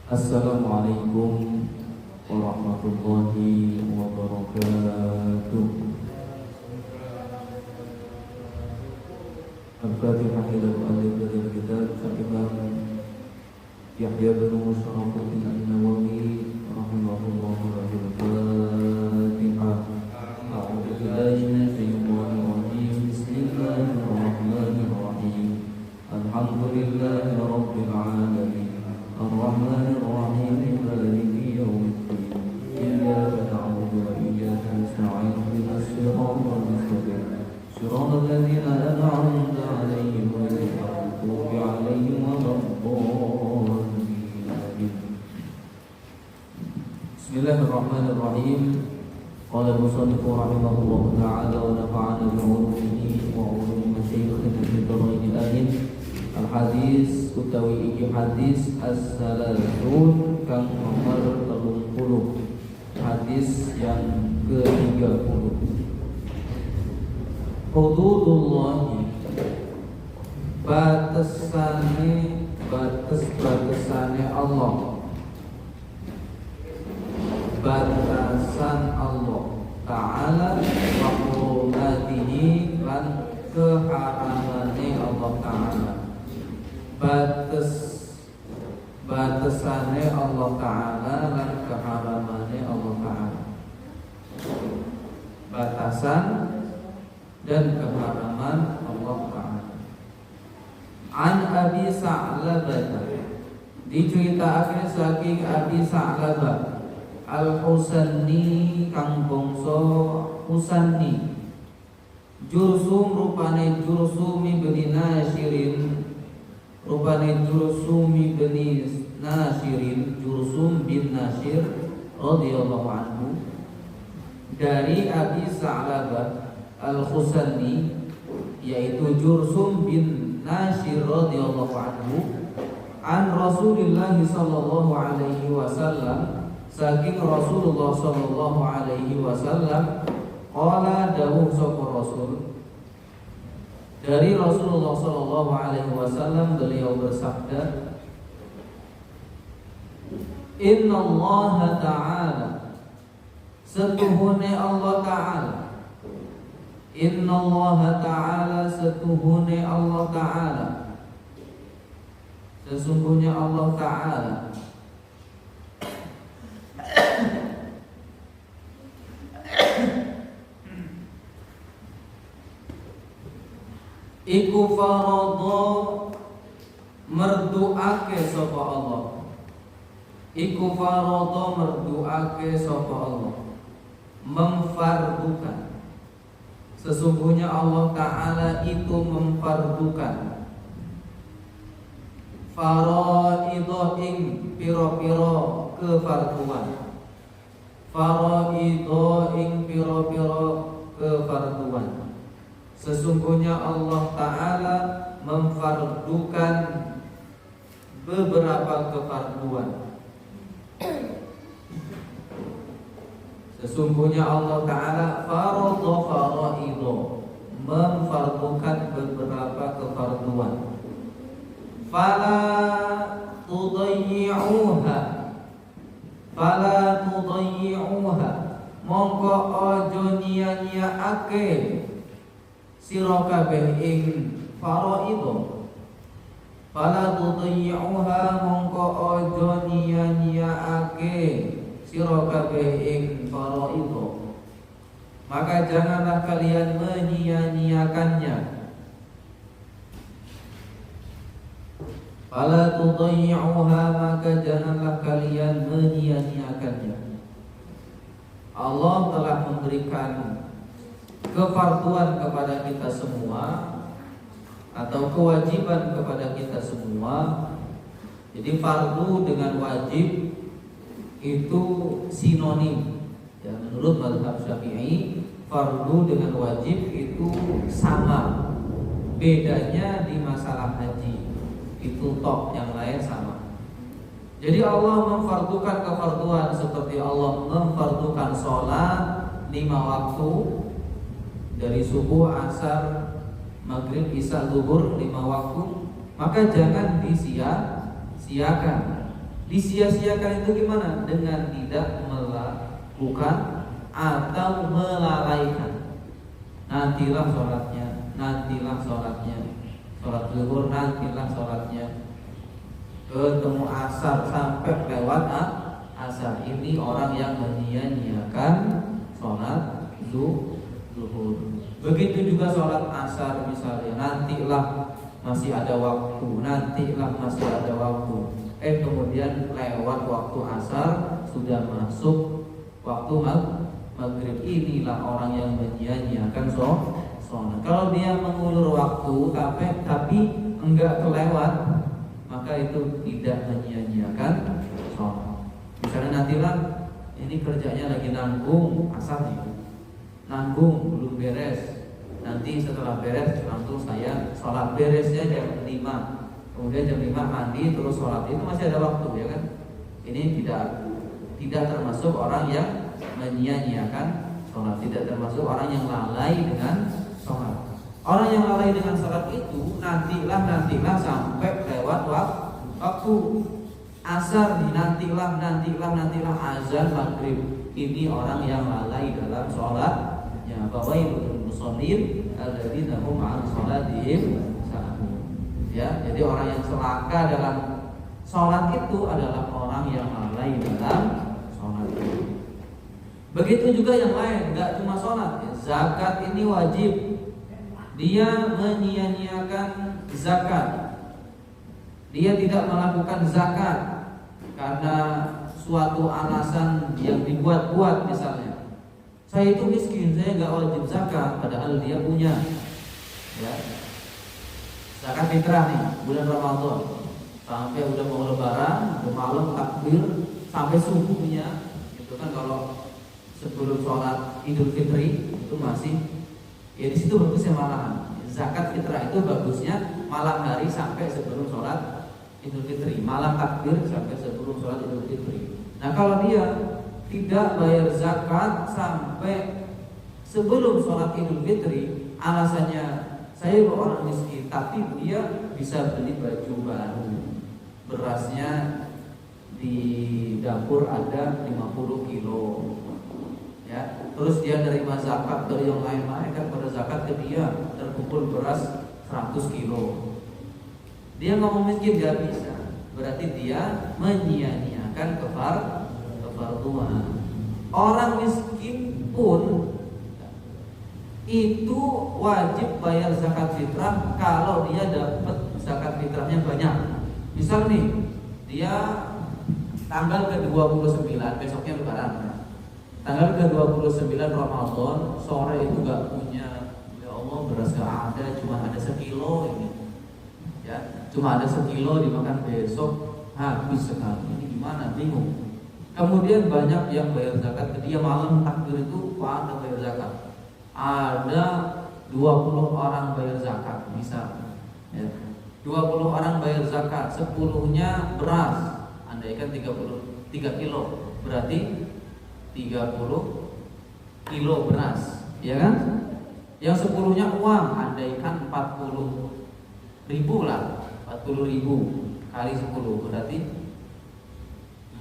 Assalamualaikum warahmatullahi wabarakatuh. Al-Fatihah ila al-alif dari kitab Al-Imam Yahya bin Musharrafuddin An-Nawawi rahimahullahu al-Fatihah. A'udzu billahi minasy syaithanir rajim. Bismillahirrahmanirrahim. Alhamdulillahi rabbil alamin. Ar-Rahmanir Rahim. Maliki yaumiddin. Iyyaka na'budu wa iyyaka nasta'in. Ihdinas siratal mustaqim. Siratal ladzina an'amta 'alaihim ghairil maghdubi 'alaihim waladdallin. Bismillahirrahmanirrahim. Qala al-musannif rahimahullahu ta'ala wa nafa'ana bi 'ulumihi wa 'ulumi masyayikhina fi darain amin. Al-hadis utawi iki hadis as-salasun kang nomor 30. Hadis yang ke-30. Hududullah, batas-batasane Allah. Batasan Allah Ta'ala wa hurmatihi lan keharamane Allah Ta'ala. Batasane Allah Ta'ala lan keharamane Allah Ta'ala. Batasan dan keharaman Allah Ta'ala. An Abi Sa'labah, diceritakan saking Abi Sa'labah Al-Husanni kang bangsa Husanni. Jursum rupane Jursumi bin Nashirin, rupane Jursumi bin Nashirin, Jursum bin Nashir radhiyallahu anhu, dari Abi Sa'labah Al-Husanni, yaitu Jursum bin Nashir radhiyallahu anhu, an Rasulillah sallallahu alaihi wasallam, saking Rasulullah sallallahu alaihi wasallam, qala dawuh sapa Rasul, dari Rasulullah sallallahu alaihi wasallam beliau bersabda, Inna Allah Ta'ala, setuhune Allah Ta'ala, Inna Allah Ta'ala, setuhune Allah Ta'ala, sesungguhnya Allah Ta'ala iku faradha merduake sapa Allah, iku faradha merduake sapa Allah, memfardukan. Sesungguhnya Allah Ta'ala itu memfardukan faraidha ing pira-pira kefarduan, faraidha ing pira-pira kefarduan. Sesungguhnya Allah Ta'ala memfardukan beberapa kefarduan. Sesungguhnya Allah Ta'ala faradha faraidha, memfardukan beberapa kefarduan. Fala tudayyi'uha, fala tudayyi'uha, mongko aja nyia-nyiaake sira kabeh ing faraidha. Fala tudayyi'uha, mongko aja nyia-nyiaake sira kabeh ing faraidha. Maka janganlah kalian menyia-nyiakannya. Fala tudayyi'uha, maka janganlah kalian menyia-nyiakannya. Allah telah memberikan kefarduan kepada kita semua, atau kewajiban kepada kita semua. Jadi fardu dengan wajib itu sinonim ya, menurut mazhab Syafi'i fardu dengan wajib itu sama. Bedanya di masalah haji itu tok, yang lain sama. Jadi Allah memfardukan kefarduan seperti Allah memfardukan sholat 5 waktu dari subuh, asar, maghrib, isya, zuhur 5 waktu. Maka jangan disia-siakan. Disia-siakan itu gimana? Dengan tidak melakukan atau melalaikan. Nantilah sholatnya, nantilah sholatnya, sholat zuhur nantilah sholatnya, ketemu asar sampai lewat asar. Ini orang yang menyia-nyiakan sholat zuhur. Begitu juga sholat asar misalnya, nantilah masih ada waktu, nantilah masih ada waktu. Kemudian lewat waktu asar, sudah masuk waktu maghrib. Inilah orang yang menyia-nyiakan sholat. Kalau dia mengulur waktu tapi enggak kelewat, maka itu tidak menyia-nyiakan sholat. Misalnya nantilah ini kerjanya lagi nanggung asar nih, nanggung belum beres. Nanti setelah beres langsung saya sholat, beresnya jam 5. Kemudian jam 5 mandi terus sholat, itu masih ada waktu, ya kan? Ini tidak termasuk orang yang menyia-nyiakan sholat, tidak termasuk orang yang lalai dengan sholat. Orang yang lalai dengan sholat itu nantilah sampai lewat waktu asar, nantilah azan maghrib. Ini orang yang lalai dalam sholat. Ya, fawailul musallin alladzina hum 'an sholatihim. Ya, jadi orang yang celaka dalam sholat itu adalah orang yang lalai dalam sholat. Begitu juga yang lain, nggak cuma sholat. Zakat ini wajib, dia menyia-nyiakan zakat. Dia tidak melakukan zakat karena suatu alasan yang dibuat-buat, misalnya saya itu miskin, saya nggak wajib zakat, padahal dia punya. Ya, zakat fitrah nih, bulan Ramadan sampai udah mau lebaran, udah malam takbir sampai subuhnya. Itu kan kalau sebelum sholat Idul Fitri itu masih, ya di situ bagusnya malahan. Zakat fitrah itu bagusnya malam hari sampai sebelum sholat Idul Fitri, malam takbir sampai sebelum sholat Idul Fitri. Nah, kalau dia tidak bayar zakat sampai sebelum sholat Idul Fitri, alasannya saya orang miskin, tapi dia bisa beli baju baru, berasnya di dapur ada 50 kilo, ya. Terus dia nerima zakat dari yang lain-lain, kan pada zakat ke dia terkumpul beras 100 kilo. Dia ngomong miskin gak bisa, berarti dia menyia-nyiakan kefarduan. Orang miskin pun itu wajib bayar zakat fitrah kalau dia dapat zakat fitrahnya banyak. Misal nih, dia tanggal ke-29, besoknya lebaran. Tanggal ke-29 Ramadan, sore itu gak punya, ya Allah beras gak ada, cuma ada sekilo ini. Ya, cuma ada sekilo, dimakan besok habis sekali. Ini gimana? Bingung. Kemudian banyak yang bayar zakat ke dia, malam takbir itu pada bayar zakat. Ada 20 orang bayar zakat, misal ya, 20 orang bayar zakat, 10-nya beras, andaikan 33 kilo, berarti 30 kilo beras, ya kan? Yang 10-nya uang, andaikan 40.000 lah, 40.000 kali 10 berarti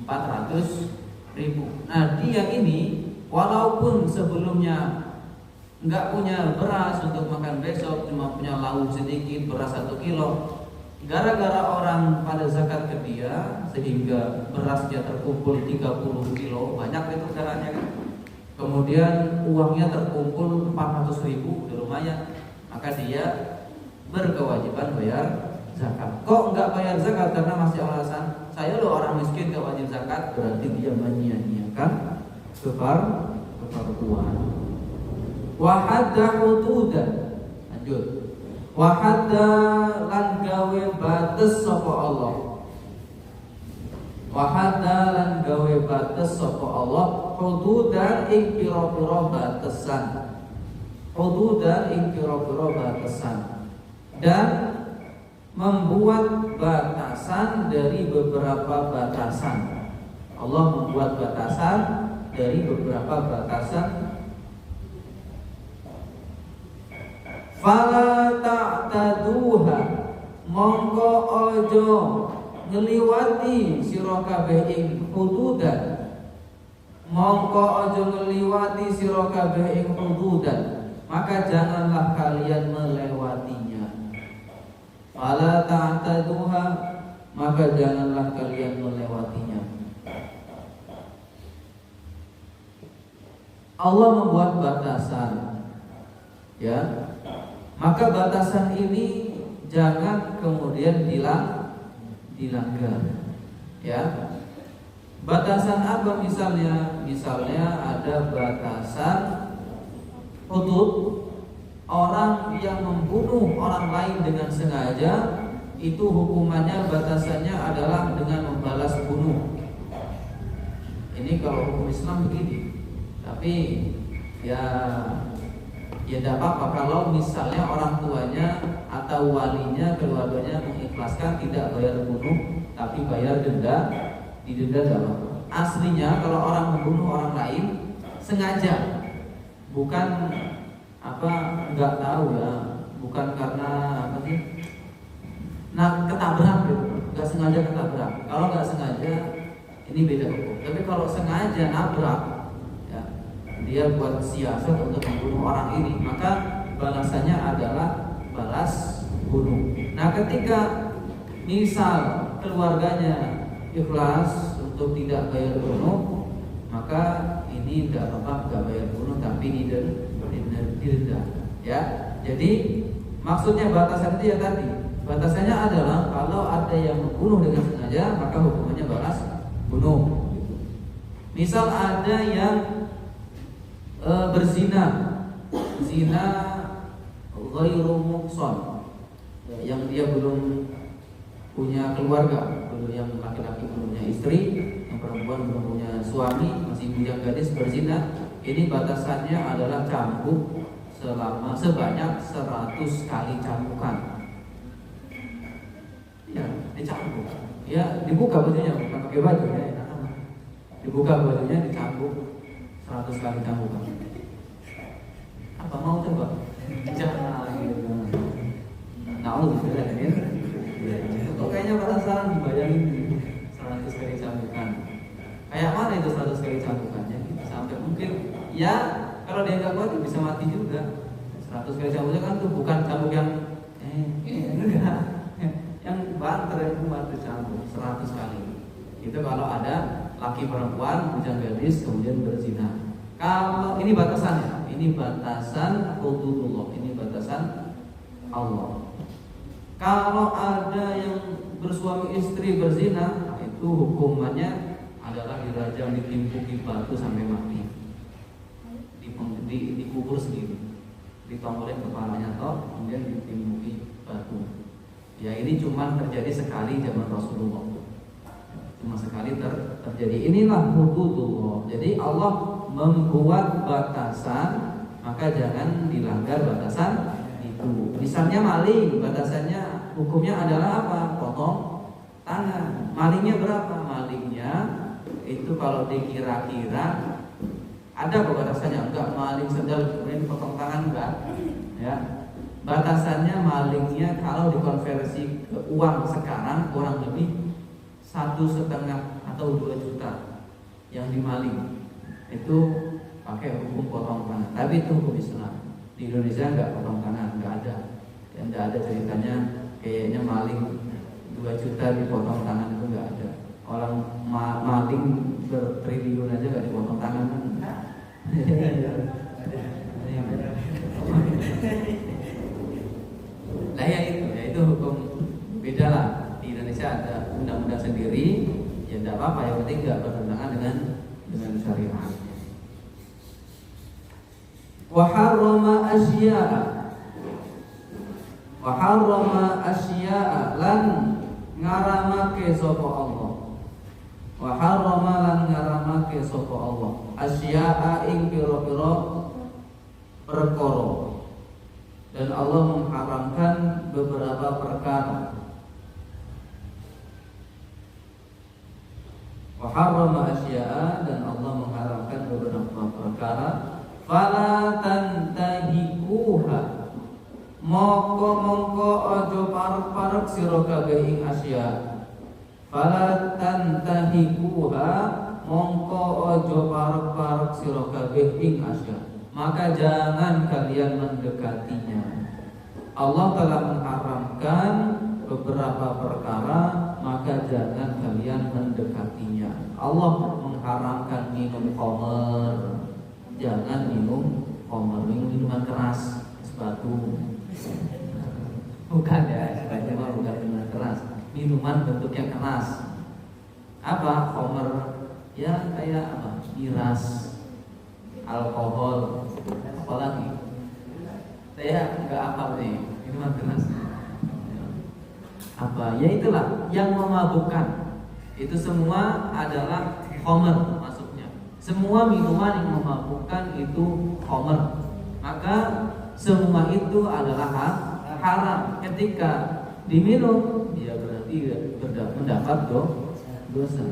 400.000. Nah, dia ini walaupun sebelumnya nggak punya beras untuk makan besok, cuma punya lauk sedikit, beras 1 kilo. Gara-gara orang pada zakat ke dia, sehingga berasnya terkumpul 30 kilo, banyak itu caranya kan. Kemudian uangnya terkumpul 400.000, udah lumayan. Maka dia berkewajiban bayar zakat. Kok nggak bayar zakat? Karena masih alasan, saya loh orang miskin gak wajib zakat. Berarti dia menyia-nyiakan kefarduan. Wahada hududan, lanjut. Wahada lan gawe batas sapa Allah. Wahada lan gawe batas sapa Allah. Hududan ing pira-pira batasan. Hududan ing pira-pira batasan. Dan membuat batasan dari beberapa batasan. Allah membuat batasan dari beberapa batasan. Fala ta'taduha, mongko ojo ngliwati sira kabeh ing hududan, mongko aja ngliwati sira kabeh ing hududan, maka janganlah kalian melewatinya. Fala ta'taduha, maka janganlah kalian melewatinya. Allah membuat batasan, ya. Maka batasan ini jangan kemudian dilanggar, ya. Batasan apa misalnya? Misalnya ada batasan hudud, orang yang membunuh orang lain dengan sengaja, itu hukumannya batasannya adalah dengan membalas bunuh. Ini kalau hukum Islam begini. Tapi ya tidak apa-apa kalau misalnya orang tuanya atau walinya, keluarganya mengikhlaskan tidak bayar bunuh tapi bayar denda, didenda dalam. Aslinya kalau orang membunuh orang lain sengaja, bukan nggak tahu ya, bukan karena apa sih? Nah, ketabrak gitu, nggak sengaja ketabrak. Kalau nggak sengaja ini beda hukum. Tapi kalau sengaja nabrak, ya, dia buat siasat untuk membunuh orang ini, maka balasannya adalah balas bunuh. Nah, ketika misal keluarganya ikhlas untuk tidak bayar bunuh, maka ini tidak apa-apa, nggak bayar bunuh tapi didenda, ya. Jadi maksudnya batasan itu ya tadi, batasannya adalah kalau ada yang membunuh dengan sengaja, maka hukumannya balas bunuh. Misal ada yang berzina, zina ghairu muhsan, yang dia belum punya keluarga, belum, yang laki-laki belum punya istri, yang perempuan belum punya suami, masih bujang gadis berzina, ini batasannya adalah cambuk sebanyak 100 kali cambukan. Ya, dicambuk. Ya, dibuka bajunya, bukan pakai baju ya. Dibuka bajunya, dicambuk 100 kali cambukan. Apa mau coba? Jangan gitu. Nah, lu bisa ya. Kok kayaknya penasaran dibayangin 100 kali cambukan. Kayak mana itu 100 kali cambukannya? Sampai mungkin ya kalau dia nggak kuat bisa mati juga. 100 kali cambukan kan tuh bukan cambuk yang enggak. Yang banter yang kuat itu cambuk 100 kali. Itu kalau ada laki perempuan bujang gadis kemudian berzina. Kalau ini batasannya, ini batasan hududullah, ini batasan Allah. Kalau ada yang bersuami istri berzina, itu hukumannya adalah dirajam, ditimpuki batu sampai mati, dikubur sendiri, ditongolin kepalanya toh, kemudian ditimpuki batu. Ya ini cuma terjadi sekali zaman Rasulullah, cuma sekali terjadi. Inilah hududullah. Jadi Allah membuat batasan, maka jangan dilanggar batasan itu. Misalnya maling, batasannya hukumnya adalah apa? Potong tangan. Malingnya berapa? Malingnya itu kalau dikira-kira ada kok batasannya, enggak maling sendal kemudian potong tangan, enggak, ya. Batasannya malingnya kalau dikonversi ke uang sekarang kurang lebih 1,5 atau 2 juta yang dimaling itu pakai hukum potong tangan. Tapi itu hukum Islam. Di Indonesia enggak potong tangan, enggak ada. Dan enggak ada ceritanya kayaknya maling 2 juta dipotong tangan, itu enggak ada. Orang maling bertriliun aja enggak dipotong tangan kan. Nah ya itu hukum beda lah. Di Indonesia ada undang-undang sendiri, ya enggak apa-apa, yang penting enggak bertentangan dengan syariat. Wa harrama asya'a lan ngaramake sapa Allah. Wa harrama lan ngaramake sapa Allah asya'a ing pira-pira perkara. Dan Allah mengharamkan beberapa perkara. Wa harrama asya'a, dan Allah mengharamkan beberapa perkara. Fala tantahikuha, mongko aja parek-parek sira kabeh ing asya. Fala tantahikuha mongko ojo parek-parek sira kabeh ing asya. Maka jangan kalian mendekatinya. Allah telah mengharamkan beberapa perkara, maka jangan kalian mendekatinya. Allah mengharamkan minum khamr. Jangan minum khamr, minuman keras, sepatu. Bukan ya, sebenarnya bukan minuman keras. Minuman bentuknya keras. Apa? Khamr. Ya kayak apa? Miras, alkohol, apalagi? Saya nggak apa nih minuman keras. Apa? Ya itulah yang memabukkan. Itu semua adalah khamr masuknya. Semua minuman yang memabukkan itu khamr. Maka semua itu adalah haram. Ketika diminum, ya berarti mendapat dosa.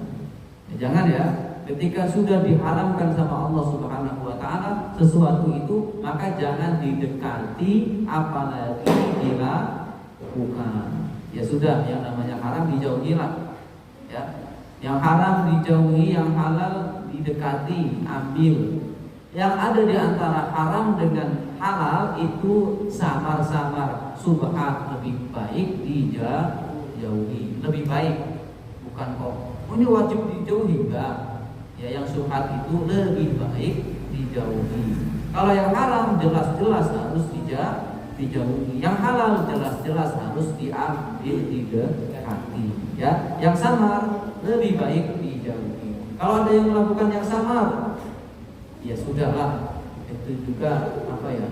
Ya, jangan ya. Ketika sudah diharamkan sama Allah Subhanahu wa taala sesuatu itu, maka jangan didekati apalagi dilakukan. Ya sudah, yang namanya haram dijauhilah. Ya. Yang haram dijauhi, yang halal didekati, ambil. Yang ada di antara haram dengan halal itu samar-samar, subhat, lebih baik dijauhi. Lebih baik, bukan kok ini wajib dijauhi, enggak. Ya, yang subhat itu lebih baik dijauhi. Kalau yang haram jelas-jelas harus dijauhi. Yang halal jelas-jelas harus diambil, didekati. Ya, yang samar lebih baik dijauhi. Kalau ada yang melakukan yang samar, ya sudahlah, itu juga apa ya?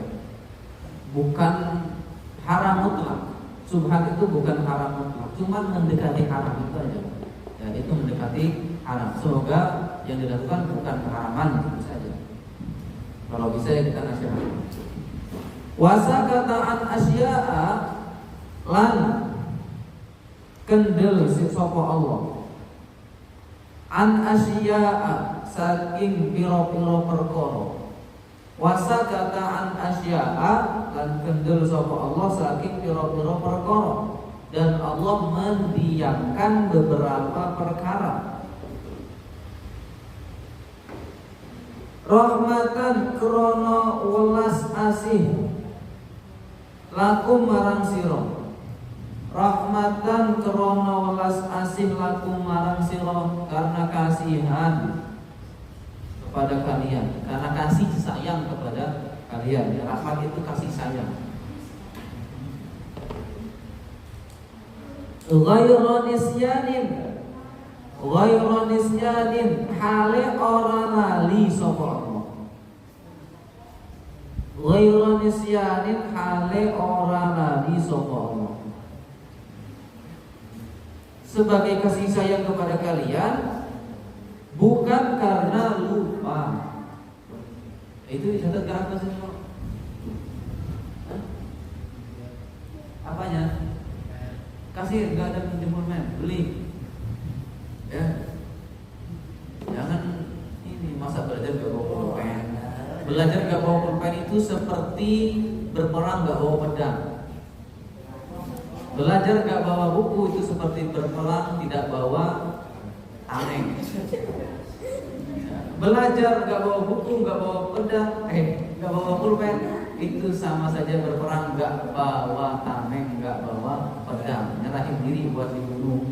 Bukan haram mutlak. Subhat itu bukan haram mutlak, cuma mendekati haram itu aja. Ya, itu mendekati haram. Semoga yang dilakukan bukan keharaman itu saja. Kalau bisa ya kita nasihat. Wasakataan asya'a lan kendel sapa Allah. An asya'a saking pira-pira perkara. Wasakataan asya'a lan kendel sapa Allah saking pira-pira perkara. Dan Allah mendiamkan beberapa perkara. Rahmatan krono welas asih lakum marang sira. Rahmatan krono welas asih lakum marang sira, karena kasihan kepada kalian, karena kasih sayang kepada kalian. Ya, rahmat itu kasih sayang. Ghairu nisyanin hale ora lali sapa Allah. Ghairu nisyanin hale ora lali sapa Allah. Sebagai kasih sayang kepada kalian, bukan karena lupa. Itu dicatat ke apa sih? Apanya? Kasih, nggak ada pinjam men, beli. Ya, jangan ini masa belajar gak bawa pulpen. Belajar gak bawa pulpen itu seperti berperang gak bawa pedang. Belajar gak bawa buku itu seperti berperang tidak bawa tameng. Belajar gak bawa buku, gak bawa pedang, gak bawa pulpen, itu sama saja berperang gak bawa tameng, gak bawa pedang. Nyerahin diri buat dibunuh.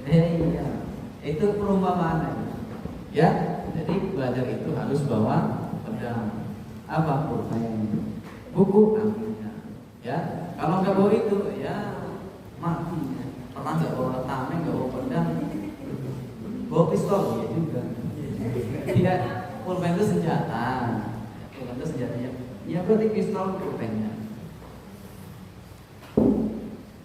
Iya, itu perumpamaan. Ya, jadi belajar itu harus bawa pedang. Apa pulpen? Buku ambilnya. Ya, kalau nggak bawa itu, ya mati. Pernah nggak bawa tameng, nggak bawa pedang, bawa pistol ya juga. Iya, pulpen itu senjata. Pulpen itu senjatanya. Ya berarti pistol pulpennya.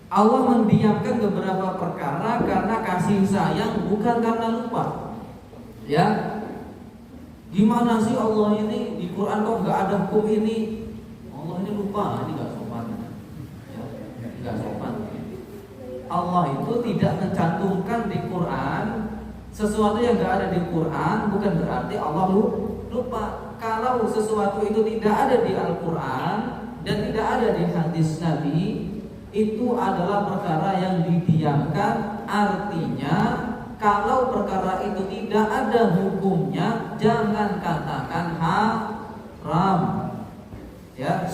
Allah mendiamkan beberapa perkara karena kasih sayang, bukan karena lupa. Ya, gimana sih Allah ini di Quran kok nggak ada hukum ini? Allah ini lupa, ini nggak sopan. Ya, nggak sopan. Allah itu tidak mencantumkan di Quran sesuatu yang nggak ada di Quran, bukan berarti Allah lupa. Kalau sesuatu itu tidak ada di Al-Quran dan tidak ada di hadis Nabi, itu adalah perkara yang didiamkan. Artinya kalau perkara itu tidak ada hukumnya, jangan katakan haram. Ya,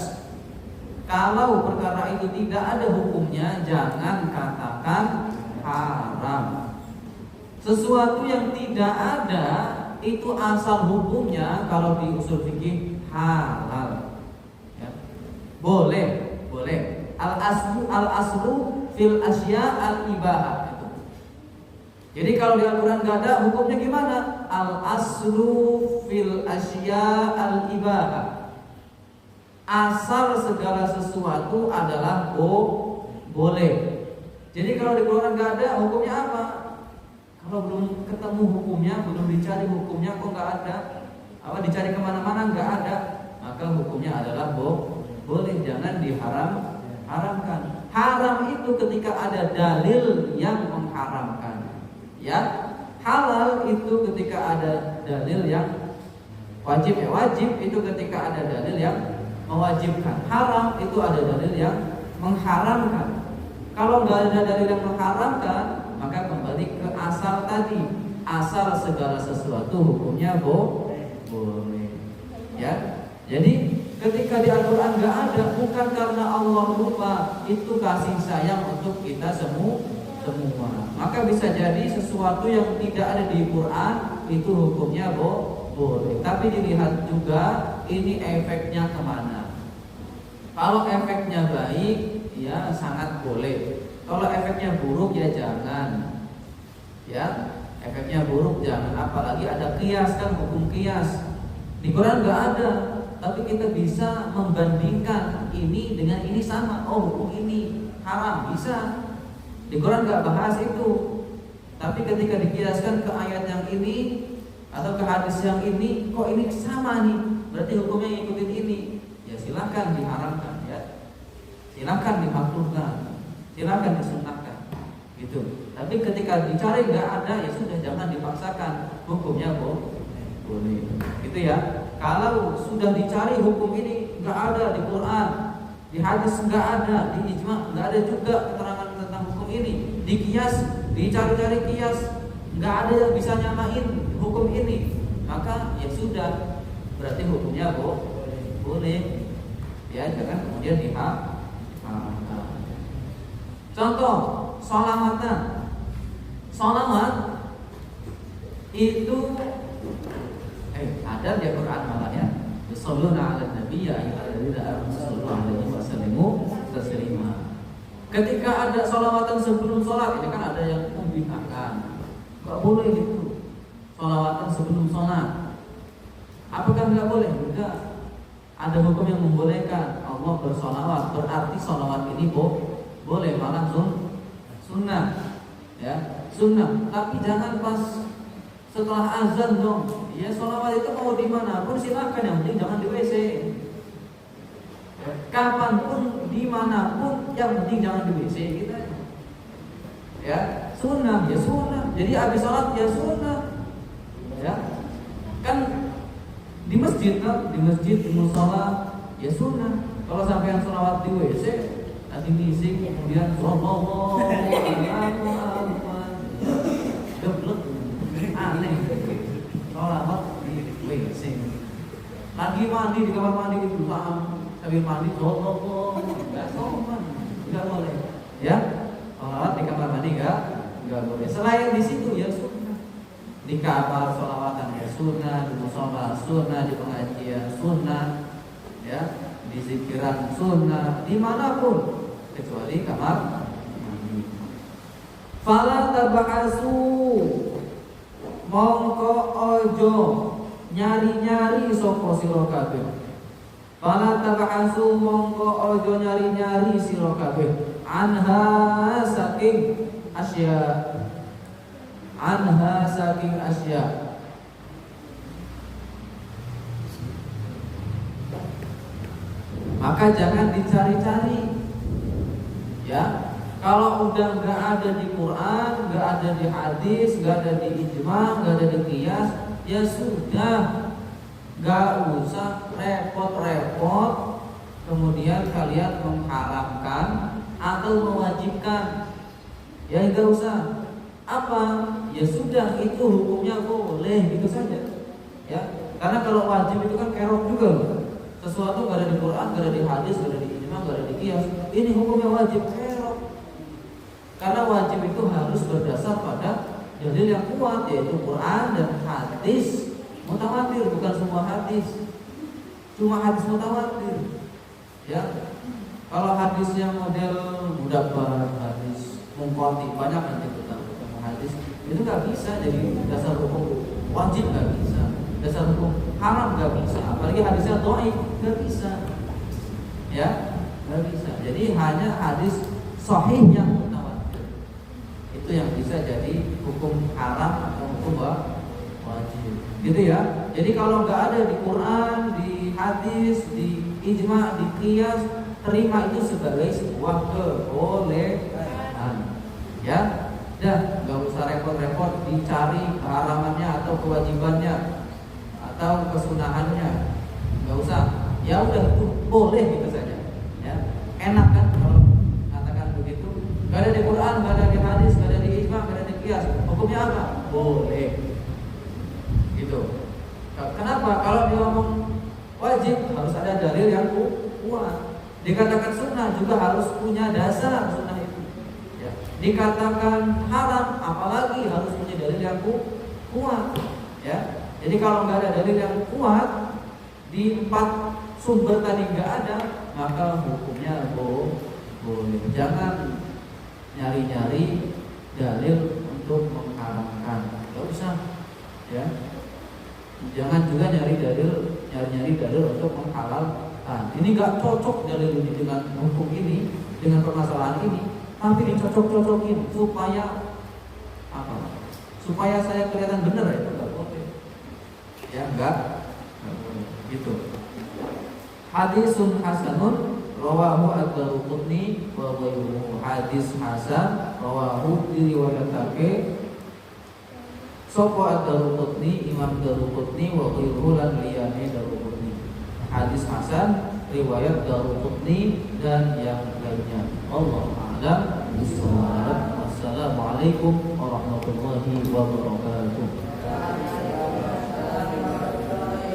kalau perkara itu tidak ada hukumnya, jangan katakan haram. Sesuatu yang tidak ada itu asal hukumnya kalau di usul fikih halal. Ya. Boleh. Al-aslu fil asya al-ibahah itu. Jadi kalau di Al-Quran nggak ada, hukumnya gimana? Al-aslu fil asya al-ibahah. Asal segala sesuatu adalah boleh. Jadi kalau di Quran nggak ada, hukumnya apa? Kalau belum ketemu hukumnya, belum dicari hukumnya, kok nggak ada? Dicari kemana-mana nggak ada, maka hukumnya adalah boleh, jangan haramkan. Haram itu ketika ada dalil yang mengharamkan. Ya, halal itu ketika ada dalil yang wajib. Ya, wajib itu ketika ada dalil yang mewajibkan. Haram itu ada dalil yang mengharamkan. Kalau nggak ada dalil yang mengharamkan, maka kembali ke asal tadi. Asal segala sesuatu hukumnya boleh. Ya, jadi ketika di Al-Quran nggak ada, bukan karena Allah lupa, itu kasih sayang untuk kita semua. Maka bisa jadi sesuatu yang tidak ada di Quran itu hukumnya boleh. Tapi dilihat juga ini efeknya kemana. Kalau efeknya baik, ya sangat boleh. Kalau efeknya buruk, ya jangan. Ya, efeknya buruk jangan. Apalagi ada qiyas, kan hukum qiyas. Di Quran nggak ada. Tapi kita bisa membandingkan ini dengan ini sama. Oh, hukum ini haram, bisa. Di Quran nggak bahas itu. Tapi ketika dikiaskan ke ayat yang ini atau ke hadis yang ini, kok ini sama nih? Berarti hukumnya ngikutin ini. Ya silakan diharamkan, ya. Silakan dimakruhkan. Silakan disunahkan. Gitu. Tapi ketika dicari nggak ada, ya sudah, jangan dipaksakan. Hukumnya boleh. Gitu ya. Kalau sudah dicari hukum ini nggak ada di Quran, di hadis nggak ada, di ijma nggak ada juga keterangan tentang hukum ini, di kias, dicari-cari kias nggak ada yang bisa nyamain hukum ini, maka ya sudah, berarti hukumnya boleh. Ya, jangan kemudian diharamkan. Contoh, sholawatan. Sholawat itu ada di Quran malah ya. Yusholluna 'alan nabi ya ayyuhalladzina amanu shollu 'alaihi wa sallimu taslima. Ketika ada sholawatan sebelum sholat, ini kan ada yang membid'ahkan. Enggak boleh gitu. Sholawatan sebelum sholat. Apakah enggak boleh? Enggak. Ada hukum yang membolehkan. Allah bersholawat, berarti sholawat ini boleh, malah sunnah. Ya, sunnah. Tapi jangan pas setelah azan dong. Ya, sholawat itu mau dimanapun silahkan, yang penting jangan di WC. Kapanpun, dimanapun, yang penting jangan di WC gitu. Ya, sunnah, ya sunnah. Jadi habis sholat ya sunnah. Ya, kan di masjid kan, di musola ya sunnah. Kalau sampai yang sholawat di WC, nanti bising, kemudian sallallahu alaihi wasallam, geblek, aneh. Sholawat di WC, lagi mandi di kamar mandi di perusahaan, sambil mandi sallallahu, nggak sopan, nggak boleh. Ya, sholawat di kamar mandi nggak boleh. Selain di situ ya sunnah. Di kamar sholawatan ya sunnah, di musola sunnah, di pengajian sunnah, ya, di zikiran sunnah, dimanapun kecuali kamar mandi. Fala tabahasu, mongko ojo nyari-nyari sapa sira kabeh. Fala tabahasu, mongko ojo nyari-nyari sira kabeh. Anha saking asya. Anha saking asya. Maka jangan dicari-cari. Ya, kalau udah nggak ada di Quran, nggak ada di hadis, nggak ada di ijma, nggak ada di qiyas, ya sudah, nggak usah repot-repot. Kemudian kalian mengharamkan atau mewajibkan. Ya enggak usah. Apa? Ya sudah, itu hukumnya boleh gitu saja. Ya, karena kalau wajib itu kan kerok juga loh. Sesuatu gak ada di Quran, gak ada di hadis, gak ada di ijma, gak ada di qiyas. Ini hukumnya wajib, kerok. Karena wajib itu harus berdasar pada dalil yang kuat, yaitu Quran dan hadis mutawatir, bukan semua hadis. Cuma hadis mutawatir. Ya. Kalau hadis yang model mudabar, hadis mungkoti, banyak nanti tentang hadis, itu nggak bisa jadi dasar hukum wajib, nggak bisa. Dasar hukum haram nggak bisa. Apalagi hadisnya dhaif, nggak bisa. Ya, nggak bisa. Jadi hanya hadis sahih yang mutawatir itu yang bisa jadi hukum haram atau hukum wajib. Gitu ya. Jadi kalau nggak ada di Quran, di hadis, di ijma, di qiyas, terima itu sebagai sebuah kebolehan. Ya, dah nggak usah repot-repot dicari keharamannya atau kewajibannya atau kesunahannya, nggak usah. Ya udah, itu boleh gitu saja. Ya, enak kan kalau katakan begitu. Nggak ada di Quran, nggak ada di hadis, nggak ada di ijma, nggak ada di qiyas. Hukumnya apa? Boleh. Gitu. Kenapa? Kalau dia ngomong wajib harus ada dalil yang kuat. Dikatakan sunnah juga harus punya dasar sunnah itu. Ya. Dikatakan haram, apalagi harus punya dalil yang kuat. Ya. Jadi kalau nggak ada dalil yang kuat, di 4 sumber tadi nggak ada, maka hukumnya boleh. Jangan nyari-nyari dalil untuk mengharamkan. Nggak usah. Ya. Jangan juga nyari dalil untuk menghalalkan. Ini nggak cocok dalil ini dengan hukum ini, dengan permasalahan ini, tapi dicocok-cocokin supaya apa? Supaya saya kelihatan benar, ya itu nggak boleh. Ya nggak boleh. Gitu. Hadisun hasanun rawahu ad-Daruqutni wa ghairuhu. Hadis hasan rawahu diriwayatake sapa ad-Daruqutni, Imam Daruqutni wa ghairuhu lan liyane Daruqutni. Hadis hasan riwayat Daruqutni dan yang lainnya. Allahu a'lam bishawab. Wassalamualaikum warahmatullahi wabarakatuh.